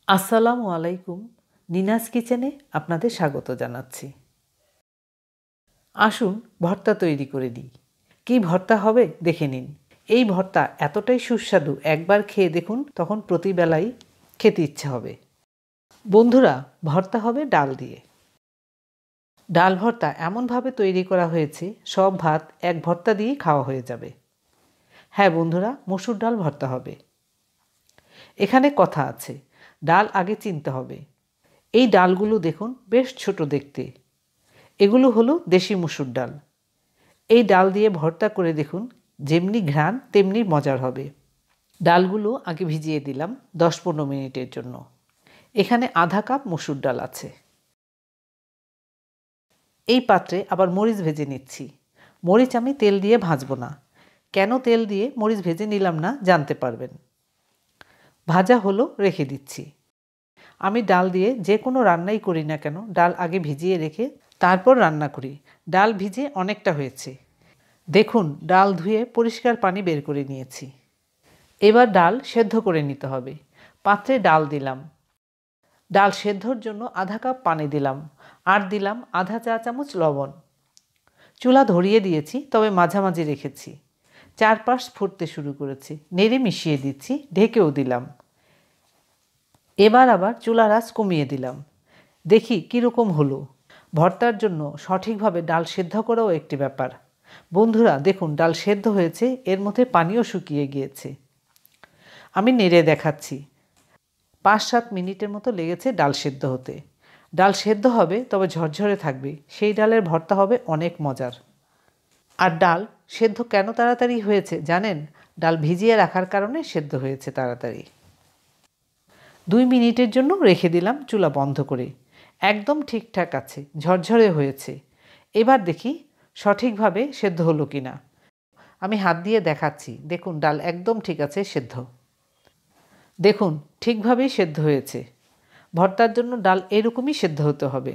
আসসালামু আলাইকুম। নিনাস কিচেনে আপনাদের স্বাগত জানাচ্ছি। আসুন ভর্তা তৈরি করে নিই। কী ভর্তা হবে দেখে নিন। এই ভর্তা এতটাই সুস্বাদু, একবার খেয়ে দেখুন, তখন প্রতিবেলাই খেতে ইচ্ছে হবে। বন্ধুরা, ভর্তা হবে ডাল দিয়ে। ডাল ভর্তা এমনভাবে তৈরি করা হয়েছে সব ভাত এক ভর্তা দিয়েই খাওয়া হয়ে যাবে। হ্যাঁ বন্ধুরা, মসুর ডাল ভর্তা হবে। এখানে কথা আছে, ডাল আগে চিনতে হবে। এই ডালগুলো দেখুন, বেশ ছোট দেখতে। এগুলো হলো দেশি মসুর ডাল। এই ডাল দিয়ে ভর্তা করে দেখুন, যেমনি ঘ্রাণ তেমনি মজার হবে। ডালগুলো আগে ভিজিয়ে দিলাম 10-15 মিনিটের জন্য। এখানে আধা কাপ মসুর ডাল আছে। এই পাত্রে আবার মরিচ ভেজে নিচ্ছি। মরিচ আমি তেল দিয়ে ভাজবো না। কেন তেল দিয়ে মরিচ ভেজে নিলাম না জানতে পারবেন। ভাজা হলো, রেখে দিচ্ছি। আমি ডাল দিয়ে যে কোনো রান্নাই করি না কেন, ডাল আগে ভিজিয়ে রেখে তারপর রান্না করি। ডাল ভিজে অনেকটা হয়েছে। দেখুন, ডাল ধুয়ে পরিষ্কার পানি বের করে নিয়েছি। এবার ডাল সেদ্ধ করে নিতে হবে। পাত্রে ডাল দিলাম। ডাল সেদ্ধর জন্য আধা কাপ পানি দিলাম, আর দিলাম আধা চা চামচ লবণ। চুলা ধরিয়ে দিয়েছি, তবে মাঝামাঝি রেখেছি। চারপাশ ফুটতে শুরু করেছে, নেড়ে মিশিয়ে দিচ্ছি, ঢেকেও দিলাম। এবার আবার চুলার আঁচ কমিয়ে দিলাম। দেখি কীরকম হলো। ভর্তার জন্য সঠিকভাবে ডাল সেদ্ধ করাও একটি ব্যাপার। বন্ধুরা দেখুন, ডাল সেদ্ধ হয়েছে, এর মধ্যে পানিও শুকিয়ে গিয়েছে। আমি নেড়ে দেখাচ্ছি। 5-7 মিনিটের মতো লেগেছে ডাল সেদ্ধ হতে। ডাল সেদ্ধ হবে, তবে ঝরঝরে থাকবে। সেই ডালের ভর্তা হবে অনেক মজার। আর ডাল সেদ্ধ কেন তাড়াতাড়ি হয়েছে জানেন? ডাল ভিজিয়ে রাখার কারণে সেদ্ধ হয়েছে তাড়াতাড়ি। 2 মিনিটের জন্য রেখে দিলাম চুলা বন্ধ করে। একদম ঠিকঠাক আছে, ঝরঝরে হয়েছে। এবার দেখি সঠিকভাবে সেদ্ধ হলো কিনা। আমি হাত দিয়ে দেখাচ্ছি। দেখুন, ডাল একদম ঠিক আছে, সেদ্ধ। দেখুন, ঠিকভাবেই সেদ্ধ হয়েছে। ভর্তার জন্য ডাল এরকমই সেদ্ধ হতে হবে।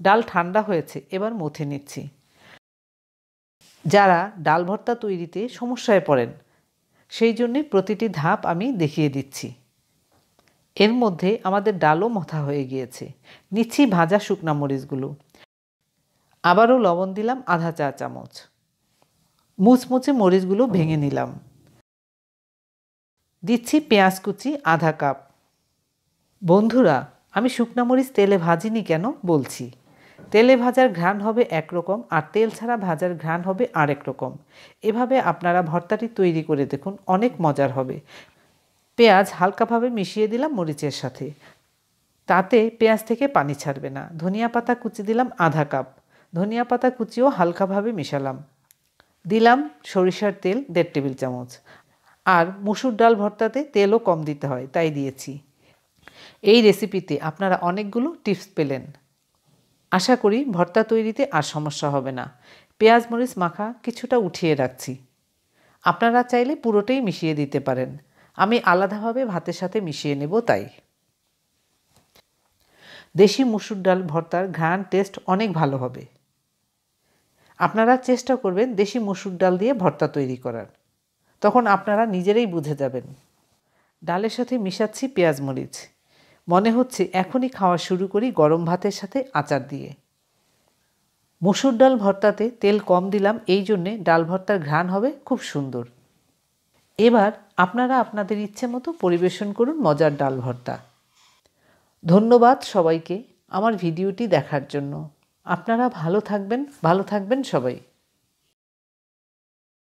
ডাল ঠান্ডা হয়েছে, এবার মথে নিচ্ছি। যারা ডাল ভর্তা তৈরিতে সমস্যায় পড়েন, সেই জন্যে প্রতিটি ধাপ আমি দেখিয়ে দিচ্ছি। এর মধ্যে আমাদের ডালও মথা হয়ে গিয়েছে। নিচ্ছি ভাজা শুকনা মরিচগুলো। আবারও লবণ দিলাম আধা চা চামচ। মুচমুচে মরিচগুলো ভেঙে নিলাম। দিচ্ছি পেঁয়াজ কুচি আধা কাপ। বন্ধুরা, আমি শুকনা মরিচ তেলে ভাজিনি কেন বলছি। তেলে ভাজার ঘ্রাণ হবে একরকম, আর তেল ছাড়া ভাজার ঘ্রাণ হবে আরেক রকম। এভাবে আপনারা ভর্তাটি তৈরি করে দেখুন, অনেক মজার হবে। পেঁয়াজ হালকাভাবে মিশিয়ে দিলাম মরিচের সাথে। তাতে পেঁয়াজ থেকে পানি ছাড়বে না। ধনিয়া পাতা কুচি দিলাম আধা কাপ। ধনিয়া পাতা কুচিও হালকাভাবে মিশালাম। দিলাম সরিষার তেল 1.5 টেবিল চামচ। আর মসুর ডাল ভর্তাতে তেলও কম দিতে হয়, তাই দিয়েছি। এই রেসিপিতে আপনারা অনেকগুলো টিপস পেলেন। আশা করি ভর্তা তৈরিতে আর সমস্যা হবে না। পেঁয়াজ মরিচ মাখা কিছুটা উঠিয়ে রাখছি। আপনারা চাইলে পুরোটাই মিশিয়ে দিতে পারেন। আমি আলাদাভাবে ভাতের সাথে মিশিয়ে নেব তাই। দেশি মসুর ডাল ভর্তার ঘ্রাণ টেস্ট অনেক ভালো হবে। আপনারা চেষ্টা করবেন দেশি মসুর ডাল দিয়ে ভর্তা তৈরি করার। তখন আপনারা নিজেরাই বুঝে যাবেন। ডালের সাথে মিশাচ্ছি পেঁয়াজ মরিচ। মনে হচ্ছে এখনই খাওয়া শুরু করি গরম ভাতের সাথে আচার দিয়ে। মসুর ডাল ভর্তাতে তেল কম দিলাম, এই জন্যে ডাল ভর্তার ঘ্রাণ হবে খুব সুন্দর। এবার আপনারা আপনাদের ইচ্ছে মতো পরিবেশন করুন মজার ডাল ভর্তা। ধন্যবাদ সবাইকে আমার ভিডিওটি দেখার জন্য। আপনারা ভালো থাকবেন সবাই।